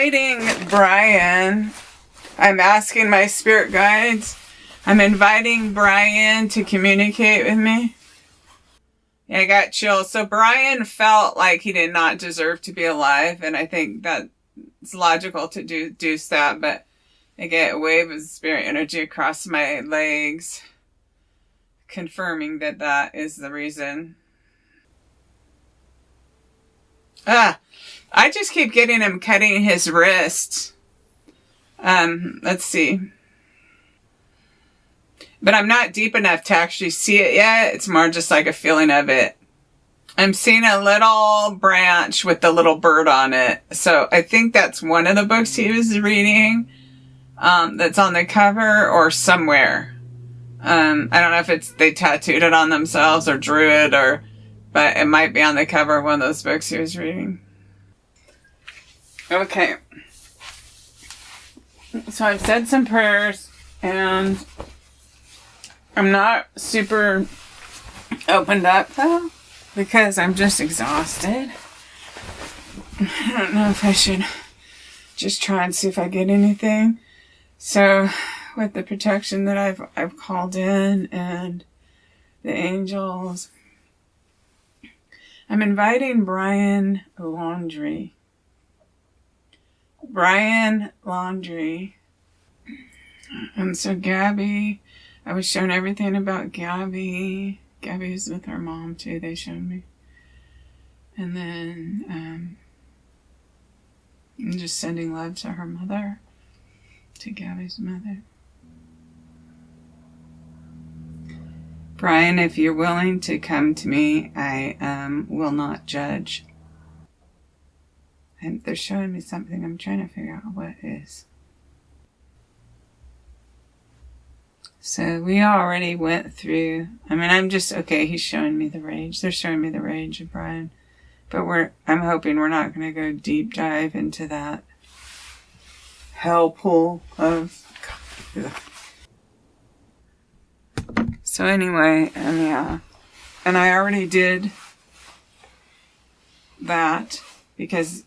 inviting Brian. I'm asking my spirit guides. I'm inviting Brian to communicate with me. Yeah, I got chills. So Brian felt like he did not deserve to be alive, and I think that it's logical to deduce that, but I get a wave of spirit energy across my legs, confirming that that is the reason. I just keep getting him cutting his wrist. Let's see. But I'm not deep enough to actually see it yet. It's more just like a feeling of it. I'm seeing a little branch with the little bird on it. So I think that's one of the books he was reading. That's on the cover or somewhere. I don't know if they tattooed it on themselves or drew it, but it might be on the cover of one of those books he was reading. Okay. So I've said some prayers, and I'm not super opened up though, because I'm just exhausted. I don't know if I should just try and see if I get anything. So with the protection that I've called in and the angels, I'm inviting Brian Laundrie. And so Gabby, I was shown everything about Gabby. Gabby was with her mom too, they showed me. And then I'm just sending love to her mother, to Gabby's mother. Brian, if you're willing to come to me, I will not judge. And they're showing me something. I'm trying to figure out what it is. So we already went through, okay, he's showing me the rage. They're showing me the rage of Brian. But I'm hoping we're not going to go deep dive into that hell pool of... So anyway, and I already did that because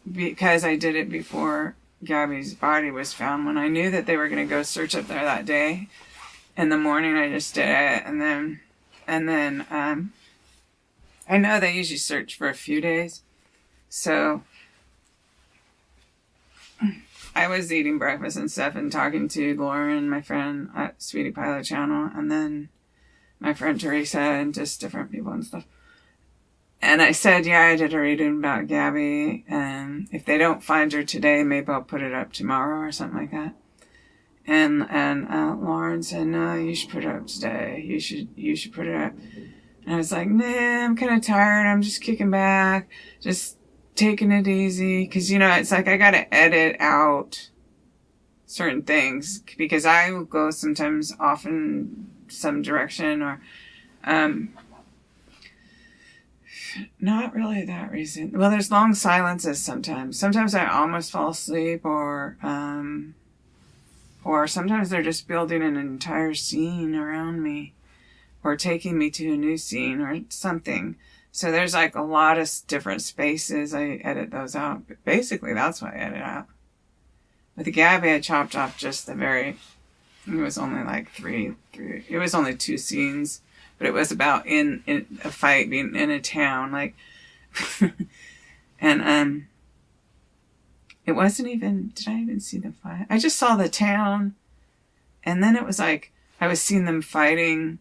I did it before Gabby's body was found. When I knew that they were going to go search up there that day, in the morning I just did it, and then I know they usually search for a few days, so I was eating breakfast and stuff and talking to Lauren, my friend at Sweetie Pilot Channel, and then my friend Teresa and just different people and stuff. And I said, yeah, I did a reading about Gabby, and if they don't find her today, maybe I'll put it up tomorrow or something like that. And Lauren said, no, you should put it up today. You should put it up. And I was like, nah, I'm kind of tired. I'm just kicking back, just taking it easy. Cause it's like, I gotta edit out certain things because I will go sometimes off in some direction or, not really that reason. Well, there's long silences sometimes. Sometimes I almost fall asleep or sometimes they're just building an entire scene around me or taking me to a new scene or something. So there's like a lot of different spaces. I edit those out. But basically, that's what I edit out. With the Gabby, I chopped off just it was only like three. It was only 2 scenes. But it was about in a fight being in a town. Like, and it wasn't even, did I even see the fight? I just saw the town. And then it was like, I was seeing them fighting.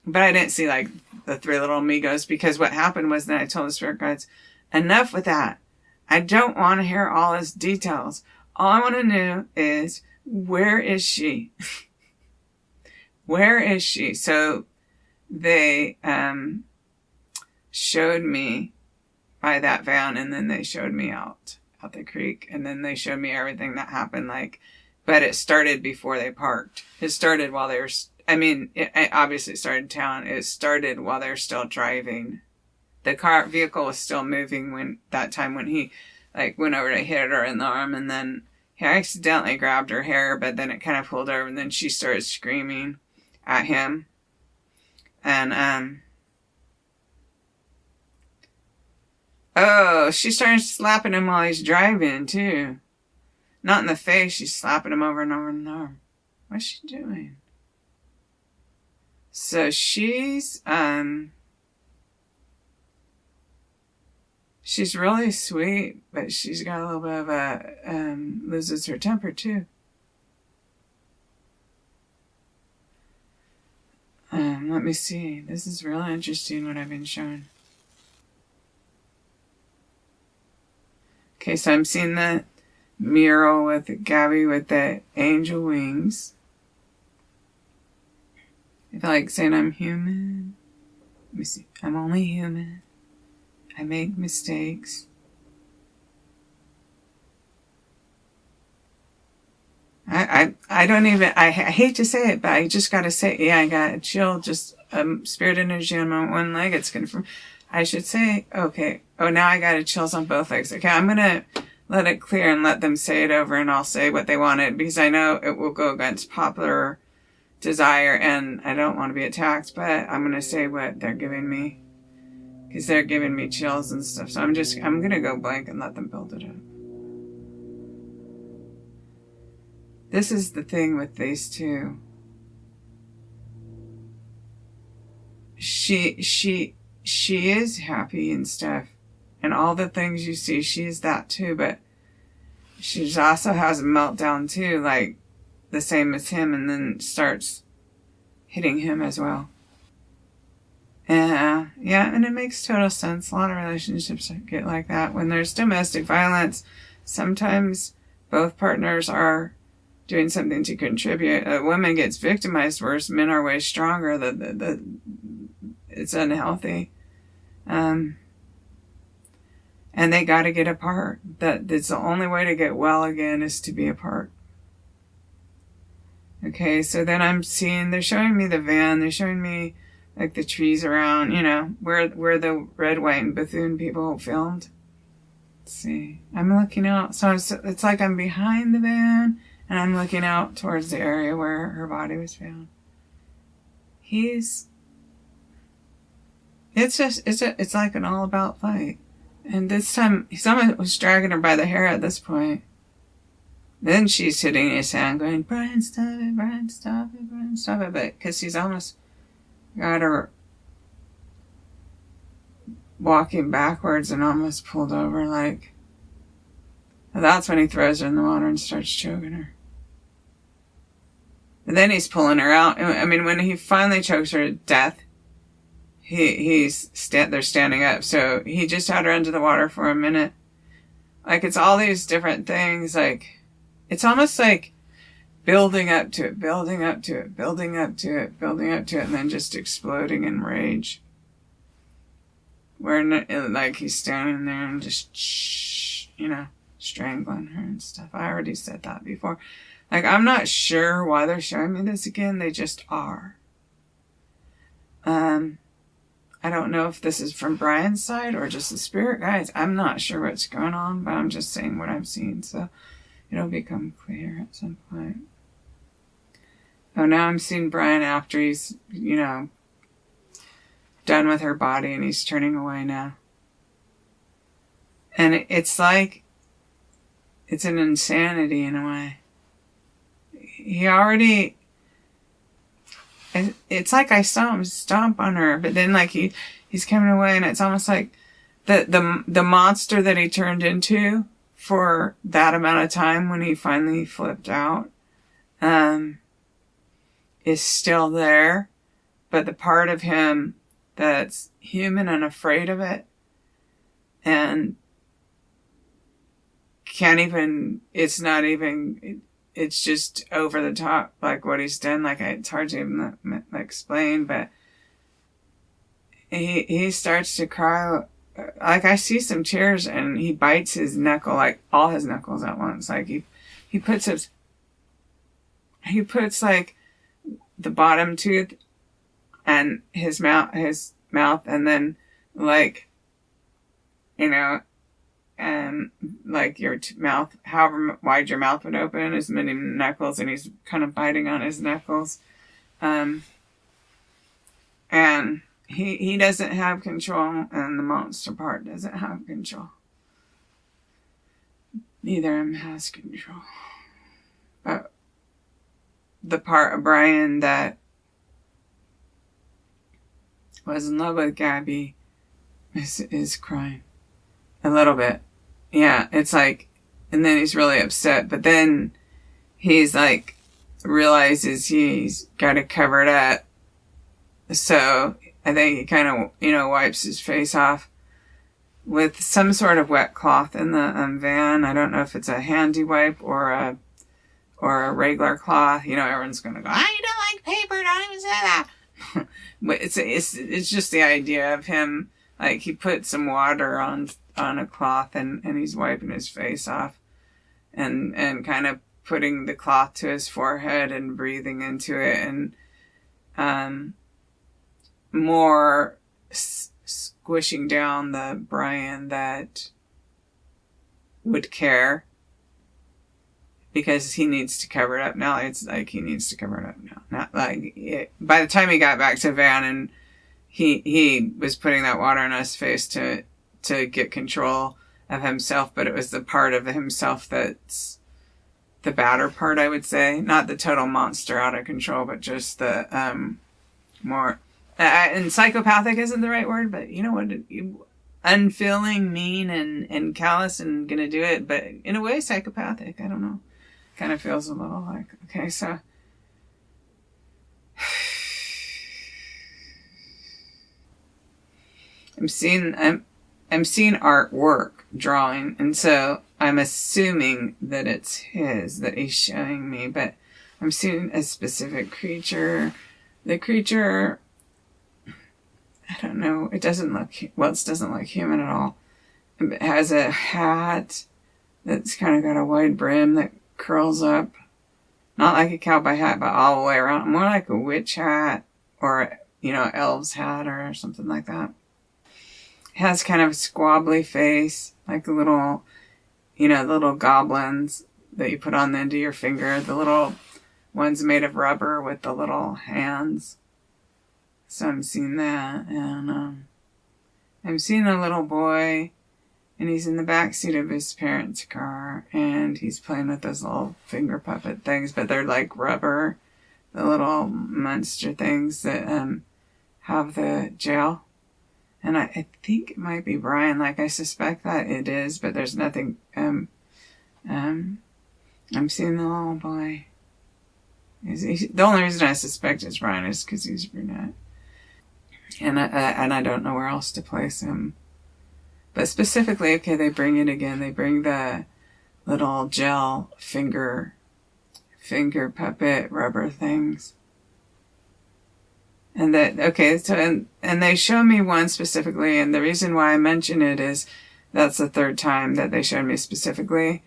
But I didn't see like the 3 little amigos because what happened was then I told the spirit guides, enough with that. I don't want to hear all his details. All I want to know is, where is she? Where is she? So they showed me by that van, and then they showed me out the creek, and then they showed me everything that happened, but it started before they parked. It started while they were, it obviously started in town. It started while they were still driving. The vehicle was still moving when he went over to hit her in the arm, and then he accidentally grabbed her hair, but then it kind of pulled over, and then she started screaming at him. And, she started slapping him while he's driving, too. Not in the face. She's slapping him over and over and over. What's she doing? So she's really sweet, but she's got a little bit of a, loses her temper too. Let me see. This is really interesting what I've been shown. Okay, so I'm seeing the mural with Gabby with the angel wings. I feel like saying I'm human. Let me see. I'm only human. I make mistakes. I don't even, I hate to say it, but I just gotta say, yeah, I got a chill, just spirit energy on my one leg. It's confirmed. I should say, okay, oh, now I got chills on both legs. Okay, I'm gonna let it clear and let them say it over, and I'll say what they wanted, because I know it will go against popular desire, and I don't want to be attacked, but I'm gonna say what they're giving me, because they're giving me chills and stuff. So I'm gonna go blank and let them build it up. This is the thing with these two. She is happy and stuff. And all the things you see, she's that too. But she also has a meltdown too, like the same as him, and then starts hitting him as well. Yeah, and it makes total sense. A lot of relationships get like that. When there's domestic violence, sometimes both partners are doing something to contribute. A woman gets victimized worse. Men are way stronger. It's unhealthy. And they got to get apart. That's the only way to get well again, is to be apart. Okay, so then I'm seeing, they're showing me the van. They're showing me like the trees around, where the Red, White, and Bethune people filmed. Let's see. I'm looking out. So it's like I'm behind the van, and I'm looking out towards the area where her body was found. It's like an all about fight. And this time, someone was dragging her by the hair at this point. Then she's hitting his hand going, Brian, stop it, Brian, stop it, Brian, stop it. But because he's almost got her walking backwards and almost pulled over, like, that's when he throws her in the water and starts choking her. And then he's pulling her out. I mean, when he finally chokes her to death, they're standing up. So he just had her under the water for a minute. Like, it's all these different things. Like, it's almost like building up to it, building up to it, building up to it, building up to it, and then just exploding in rage. Where, like, he's standing there and just, strangling her and stuff. I already said that before. Like, I'm not sure why they're showing me this again. They just are. I don't know if this is from Brian's side or just the spirit guides. I'm not sure what's going on, but I'm just saying what I'm seeing. So it'll become clear at some point. Oh, now I'm seeing Brian after he's, done with her body, and he's turning away now. And it's like, it's an insanity in a way. It's like I saw him stomp on her, but then like he's coming away, and it's almost like the monster that he turned into for that amount of time when he finally flipped out, is still there, but the part of him that's human and afraid of it and it's just over the top, like what he's done. Like, it's hard to even explain, but he starts to cry. Like, I see some tears, and he bites his knuckle, like all his knuckles at once. Like he puts like the bottom tooth and his mouth, and then like, and like your mouth, however wide your mouth would open, as many knuckles, and he's kind of biting on his knuckles. And he doesn't have control, and the monster part doesn't have control. neither of them has control. But the part of Brian that was in love with Gabby is crying. A little bit. Yeah, it's like, and then he's really upset, but then he's like, realizes he's got to cover it up. So I think he kind of, wipes his face off with some sort of wet cloth in the van. I don't know if it's a handy wipe or a regular cloth. Everyone's going to go, I don't like paper, don't even say that. But it's just the idea of him, like he put some water on a cloth and he's wiping his face off and kind of putting the cloth to his forehead and breathing into it, and more squishing down the Brian that would care, because he needs to cover it up now. It's like he needs to cover it up now. Not like by the time he got back to van and he was putting that water in his face to get control of himself, but it was the part of himself that's the badder part, I would say. Not the total monster out of control, but just the more... and psychopathic isn't the right word, but unfeeling, mean, and callous and gonna do it, but in a way psychopathic. I don't know. Kind of feels a little like... Okay, so... I'm seeing artwork, drawing, and so I'm assuming that it's his that he's showing me, but I'm seeing a specific creature. The creature, I don't know, it doesn't look human at all. It has a hat that's kind of got a wide brim that curls up. Not like a cowboy hat, but all the way around. More like a witch hat or, elf's hat or something like that. It has kind of a squabbly face, like the little, little goblins that you put on the end of your finger. The little ones made of rubber with the little hands. So I'm seeing that. And I'm seeing a little boy, and he's in the backseat of his parents' car, and he's playing with those little finger puppet things, but they're like rubber, the little monster things that have the gel. And I think it might be Brian. Like, I suspect that it is, but there's nothing. I'm seeing the little boy. The only reason I suspect it's Brian is because he's brunette. And I don't know where else to place him. But specifically, okay, they bring it again. They bring the little gel finger puppet rubber things. And and they show me one specifically, and the reason why I mention it is that's the third time that they showed me specifically.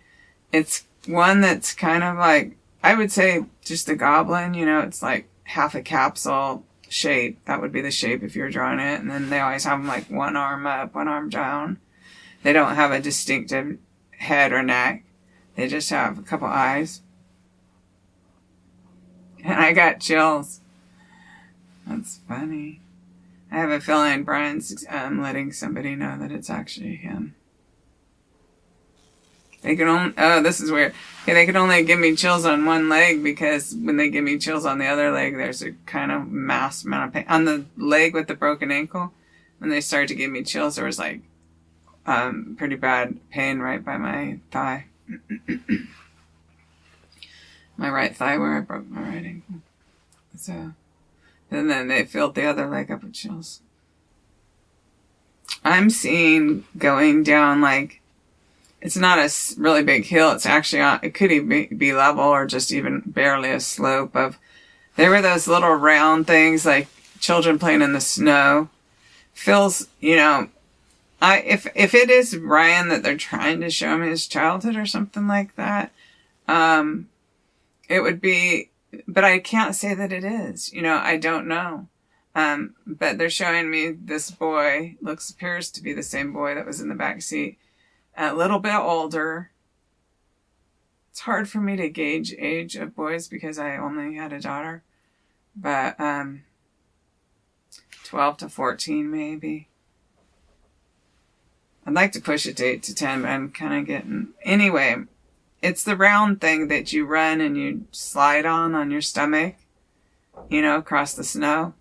It's one that's kind of like, I would say just a goblin, it's like half a capsule shape. That would be the shape if you're drawing it. And then they always have them like one arm up, one arm down. They don't have a distinctive head or neck. They just have a couple eyes. And I got chills. That's funny. I have a feeling Brian's letting somebody know that it's actually him. They can only... Oh, this is weird. Okay, they can only give me chills on one leg, because when they give me chills on the other leg, there's a kind of mass amount of pain. On the leg with the broken ankle, when they started to give me chills, there was like pretty bad pain right by my thigh. My right thigh, where I broke my right ankle. So... And then they filled the other leg up with chills. I'm seeing going down, like, it's not a really big hill. It's actually it could even be level or just even barely a slope of, there were those little round things like children playing in the snow. Feels, if it is Ryan that they're trying to show him his childhood or something like that, it would be, but I can't say that it is. I don't know. But they're showing me this boy, appears to be the same boy that was in the back seat, a little bit older. It's hard for me to gauge age of boys because I only had a daughter. But 12 to 14 maybe. I'd like to push it to 8 to 10, but I'm kind of getting... Anyway, it's the round thing that you run and you slide on your stomach, you know, across the snow.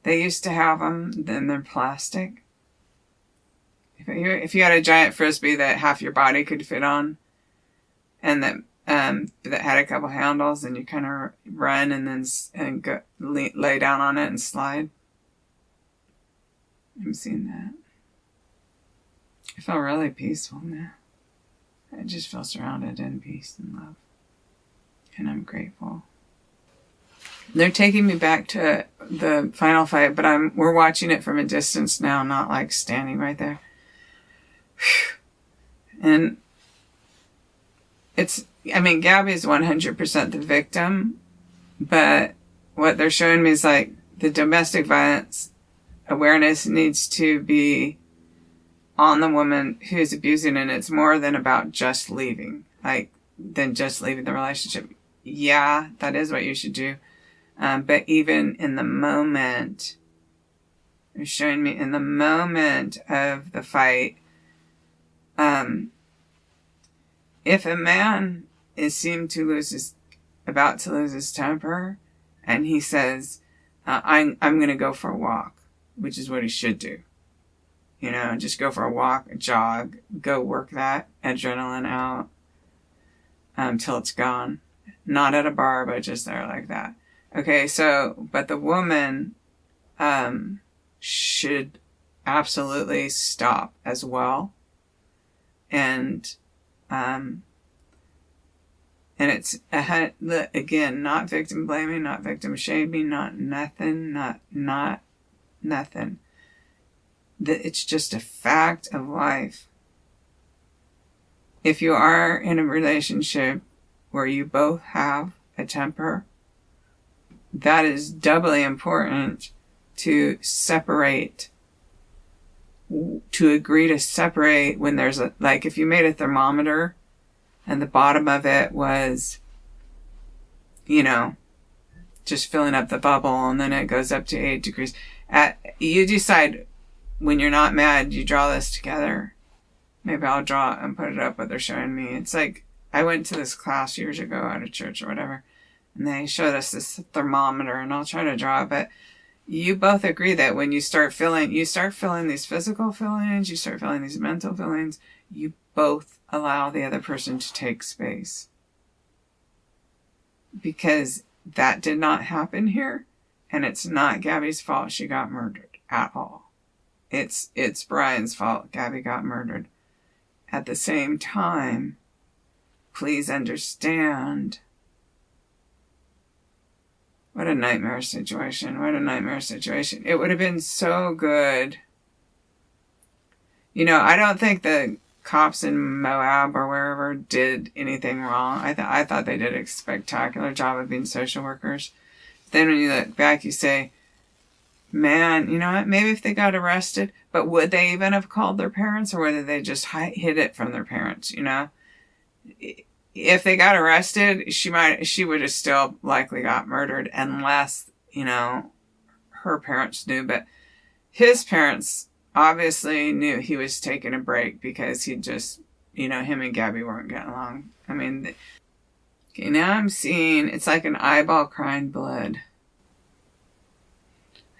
They used to have them, then they're plastic. If you had a giant Frisbee that half your body could fit on, and that had a couple handles, and you kind of run and then lay down on it and slide. I'm seeing that. I feel really peaceful now. I just feel surrounded in peace and love. And I'm grateful. They're taking me back to the final fight, but we're watching it from a distance now, not like standing right there. And Gabby's 100% the victim, but what they're showing me is like the domestic violence awareness needs to be on the woman who's abusing, and it's more than about just leaving, than just leaving the relationship. Yeah, that is what you should do. But even in the moment, they're showing me in the moment of the fight, if a man is about to lose his temper, and he says, I'm going to go for a walk, which is what he should do. You know, just go for a walk, a jog, go work that adrenaline out, till it's gone. Not at a bar, but just there like that. Okay, but the woman, should absolutely stop as well. And it's, again, not victim blaming, not victim shaming, not nothing. It's just a fact of life. If you are in a relationship where you both have a temper, that is doubly important to separate, to agree to separate when there's if you made a thermometer and the bottom of it was, you know, just filling up the bubble, and then it goes up to 8 degrees. You decide when you're not mad, you draw this together. Maybe I'll draw it and put it up what they're showing me. It's like, I went to this class years ago at a church or whatever, and they showed us this thermometer, and I'll try to draw it, but you both agree that when you start feeling these physical feelings, you start feeling these mental feelings, you both allow the other person to take space. Because that did not happen here, and it's not Gabby's fault she got murdered at all. It's Brian's fault Gabby got murdered. At the same time, please understand, what a nightmare situation. It would have been so good. You know, I don't think the cops in Moab or wherever did anything wrong. I thought they did a spectacular job of being social workers. Then when you look back, you say, man, you know what? Maybe if they got arrested, but would they even have called their parents, or whether they just hid it from their parents, you know? If they got arrested, she would have still likely got murdered, unless, you know, her parents knew. But his parents obviously knew he was taking a break, because he just, you know, him and Gabby weren't getting along. I mean, okay, now I'm seeing, it's like an eyeball crying blood.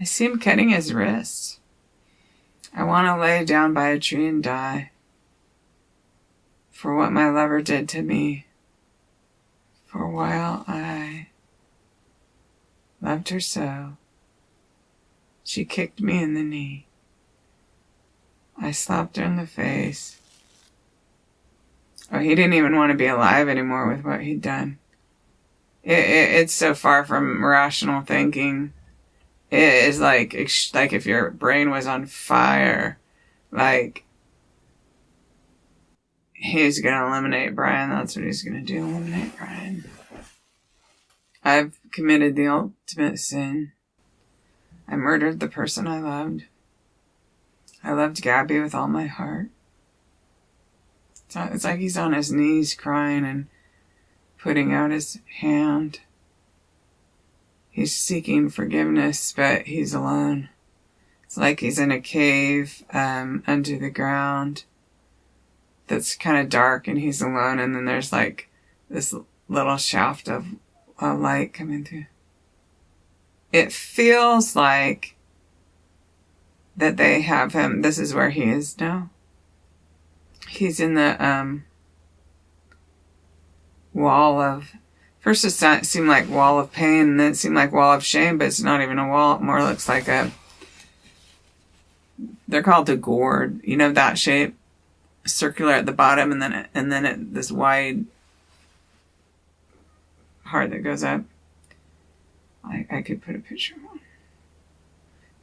I see him cutting his wrists. I want to lay down by a tree and die for what my lover did to me. For a while I loved her so. She kicked me in the knee. I slapped her in the face. Oh, he didn't even want to be alive anymore with what he'd done. It's so far from rational thinking. It is like if your brain was on fire, like, he's going to eliminate Brian. That's what he's going to do, eliminate Brian. I've committed the ultimate sin. I murdered the person I loved. I loved Gabby with all my heart. It's like he's on his knees crying and putting out his hand. He's seeking forgiveness, but he's alone. It's like he's in a cave under the ground that's kind of dark, and he's alone, and then there's like this little shaft of light coming through. It feels like that they have him. This is where he is now. He's in the wall of... First it seemed like wall of pain, and then it seemed like wall of shame, but it's not even a wall. It more looks like a... They're called a gourd. You know that shape? Circular at the bottom, and then this wide part that goes up. I could put a picture on.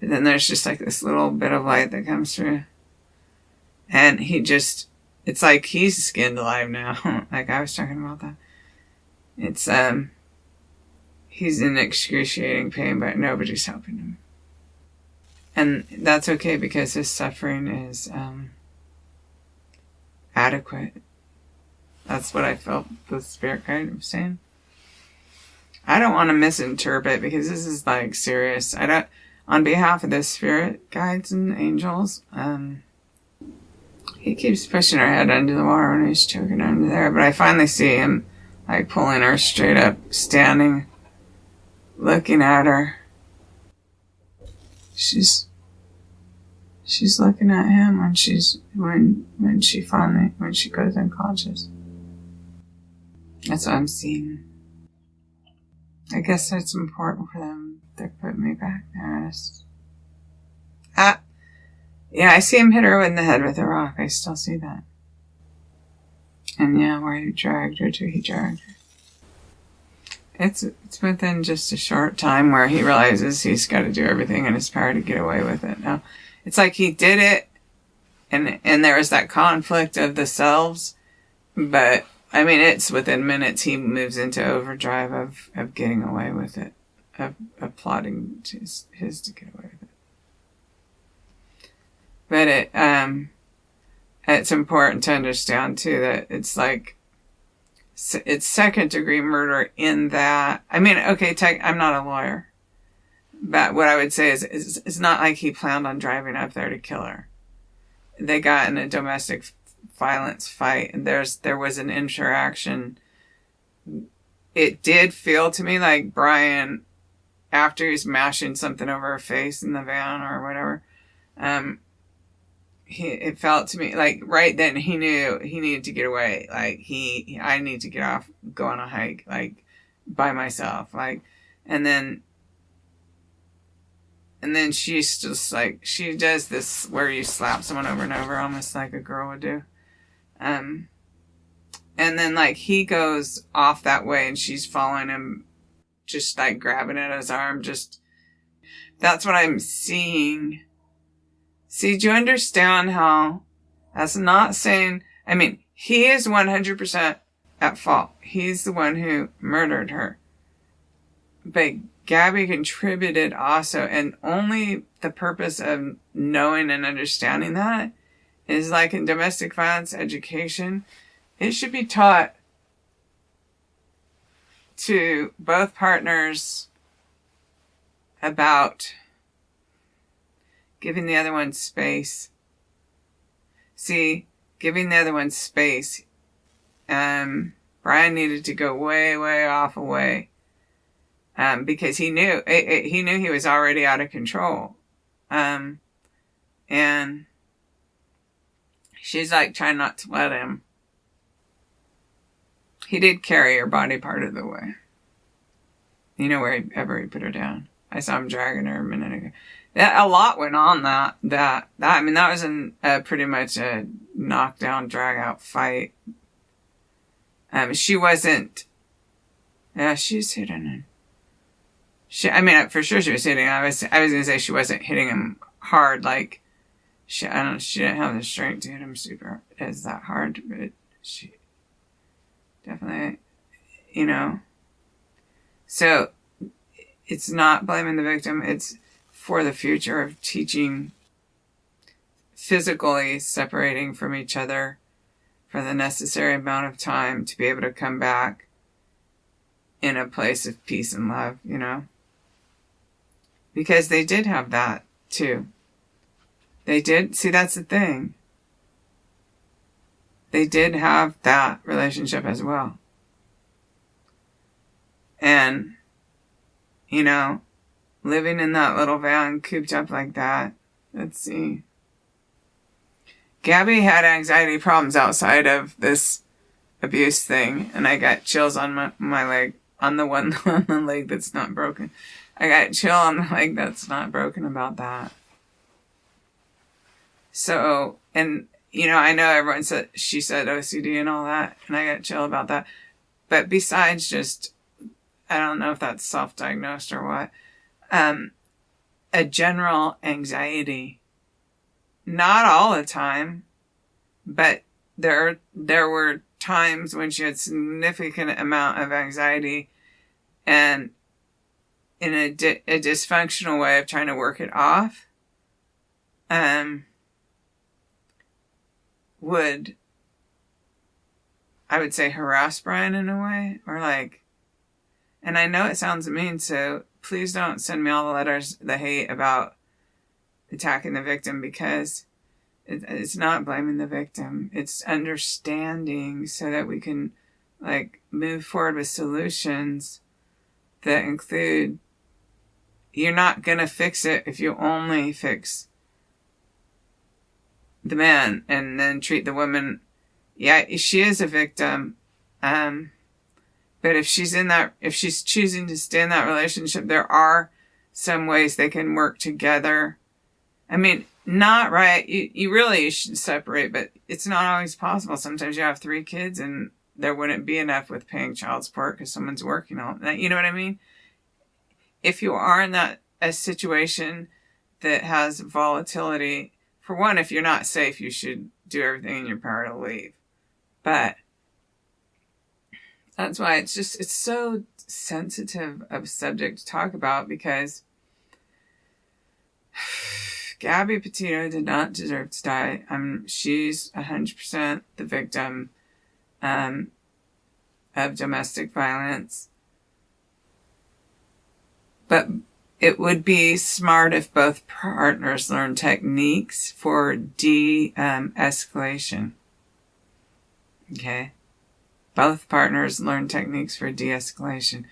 But then there's just like this little bit of light that comes through. And it's like he's skinned alive now. Like I was talking about that. It's, he's in excruciating pain, but nobody's helping him. And that's okay, because his suffering is, adequate. That's what I felt the spirit guide was saying. I don't want to misinterpret, because this is like serious. On behalf of the spirit guides and angels, he keeps pushing her head under the water when he's choking under there, but I finally see him like pulling her straight up, standing, looking at her. She's looking at him when she goes unconscious. That's what I'm seeing. I guess it's important for them to put me back there. Yeah, I see him hit her in the head with a rock. I still see that. And yeah, where he dragged her to, he dragged her. It's within just a short time where he realizes he's got to do everything in his power to get away with it. Now, it's like he did it, and there was that conflict of the selves, but I mean, it's within minutes he moves into overdrive of getting away with it, of plotting his to get away with it. But it's important to understand too that it's like it's second degree murder in that. I mean, okay, I'm not a lawyer, but what I would say is it's not like he planned on driving up there to kill her. They got in a domestic violence fight, and there was an interaction. It did feel to me like Brian, after he's mashing something over her face in the van or whatever, it felt to me like right then he knew he needed to get away. Like I need to get off, go on a hike, like by myself, like, and then she's just like, she does this where you slap someone over and over, almost like a girl would do. And then like he goes off that way and she's following him, just like grabbing at his arm. Just, that's what I'm seeing. See, do you understand how that's not saying, I mean, he is 100% at fault. He's the one who murdered her. But Gabby contributed also, and only the purpose of knowing and understanding that is like in domestic violence education, it should be taught to both partners about giving the other one space. See, giving the other one space. Brian needed to go way, way off away. Because he knew he was already out of control. And she's like trying not to let him. He did carry her body part of the way. You know, wherever he put her down. I saw him dragging her a minute ago. A lot went on that I mean, that was pretty much a knockdown, drag out fight. She wasn't, yeah, she's hitting him. I mean, for sure she was hitting him. I was gonna say she wasn't hitting him hard, like, she didn't have the strength to hit him super as that hard, but she definitely, you know. So, it's not blaming the victim, it's for the future of teaching physically separating from each other for the necessary amount of time to be able to come back in a place of peace and love, you know? Because they did have that too. They did. See, that's the thing. They did have that relationship as well. And, you know, living in that little van cooped up like that. Let's see. Gabby had anxiety problems outside of this abuse thing. And I got chills on my leg. On the one on the leg that's not broken. I got chill on the leg that's not broken about that. So, and, you know, I know everyone said, she said OCD and all that, and I got chill about that. But besides just, I don't know if that's self-diagnosed or what, a general anxiety. Not all the time, but there were times when she had significant amount of anxiety and in a dysfunctional way of trying to work it off, I would say harass Brian in a way, or like, and I know it sounds mean, so please don't send me all the letters, the hate about attacking the victim, because it's not blaming the victim. It's understanding so that we can like move forward with solutions that include, you're not going to fix it if you only fix the man and then treat the woman. Yeah, she is a victim. But if she's choosing to stay in that relationship, there are some ways they can work together. I mean, not right. You really should separate, but it's not always possible. Sometimes you have 3 kids and there wouldn't be enough with paying child support because someone's working on that. You know what I mean? If you are in a situation that has volatility, for one, if you're not safe, you should do everything in your power to leave. But that's why it's so sensitive of a subject to talk about, because Gabby Petito did not deserve to die. She's 100% the victim of domestic violence. But it would be smart if both partners learn techniques for de-escalation. Okay? Both partners learn techniques for de-escalation.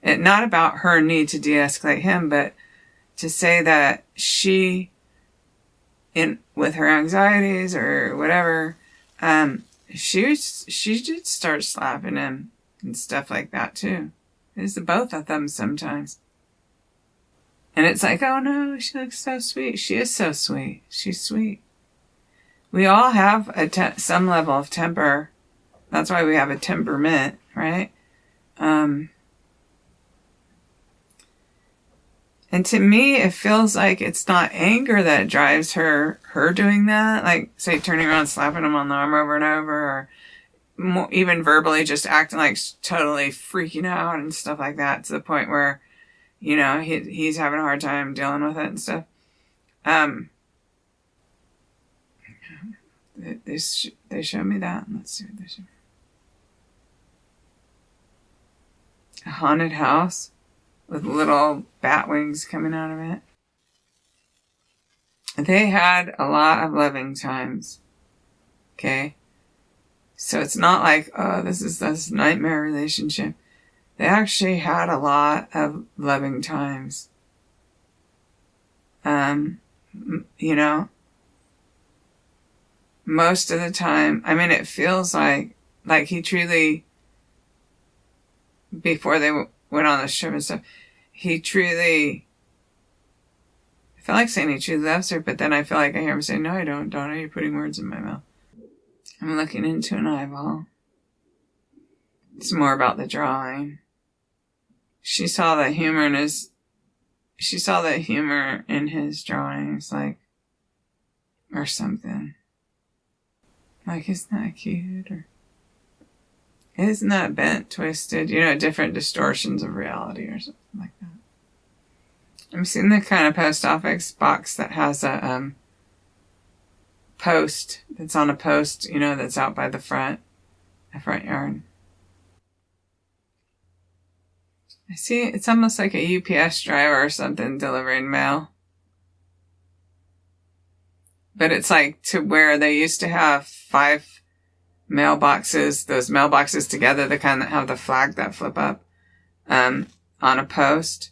It's not about her need to de-escalate him, but to say that she, with her anxieties or whatever, she did start slapping him and stuff like that too. It's the both of them sometimes. And it's like, oh no, she looks so sweet. She is so sweet. She's sweet. We all have some level of temper. That's why we have a temperament, right? And to me, it feels like it's not anger that drives her doing that. Like, say, turning around, slapping him on the arm over and over, or even verbally just acting like totally freaking out and stuff like that, to the point where, you know, he's having a hard time dealing with it and stuff. They show me that. Let's see what they show me. A haunted house with little bat wings coming out of it. They had a lot of loving times. Okay? So it's not like, oh, this is this nightmare relationship. They actually had a lot of loving times. You know, most of the time, I mean, it feels like he truly, before they went on the trip and stuff, he truly, I feel like saying he truly loves her, but then I feel like I hear him say, no, I don't, Donna, you're putting words in my mouth. I'm looking into an eyeball. It's more about the drawing. She saw the humor in his drawings, like, or something. Like, isn't that cute? Or isn't that bent, twisted? You know, different distortions of reality or something like that. I'm seeing the kind of post office box that has a post, that's on a post, you know, that's out by the front yard. I see, it's almost like a UPS driver or something delivering mail. But it's like to where they used to have 5 mailboxes, those mailboxes together, the kind that have the flag that flip up, on a post.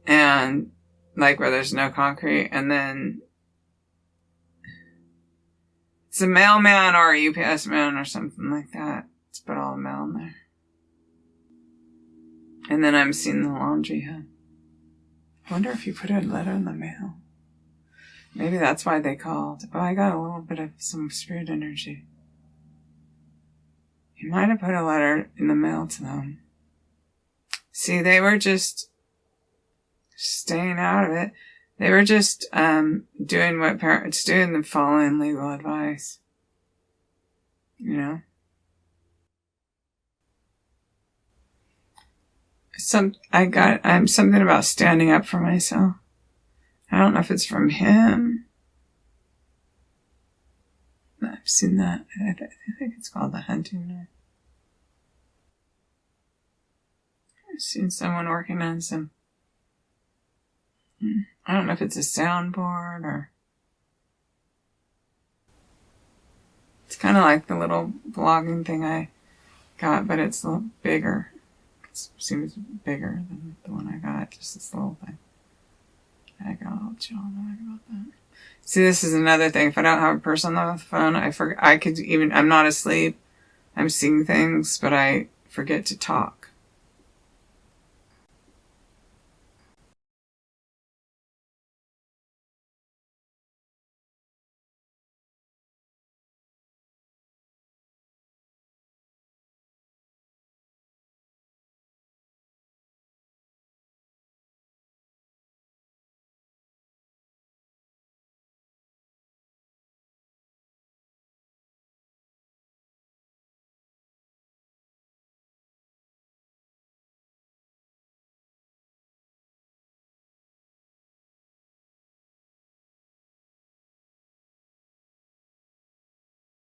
And like where there's no concrete, and then it's a mailman or a UPS man or something like that. Let's put all the mail in there. And then I'm seeing the laundry hub. I wonder if you put a letter in the mail. Maybe that's why they called. Oh, I got a little bit of some spirit energy. You might have put a letter in the mail to them. See, they were just staying out of it. They were just doing what parents do and following legal advice. You know? I'm something about standing up for myself. I don't know if it's from him. I've seen that. I think it's called the hunting knife. I've seen someone working on some, I don't know if it's a soundboard or, it's kind of like the little blogging thing I got, but it's a little bigger. It seems bigger than the one I got, just this little thing. I'll chill about that. See, this is another thing. If I don't have a person on the phone, I'm not asleep. I'm seeing things, but I forget to talk.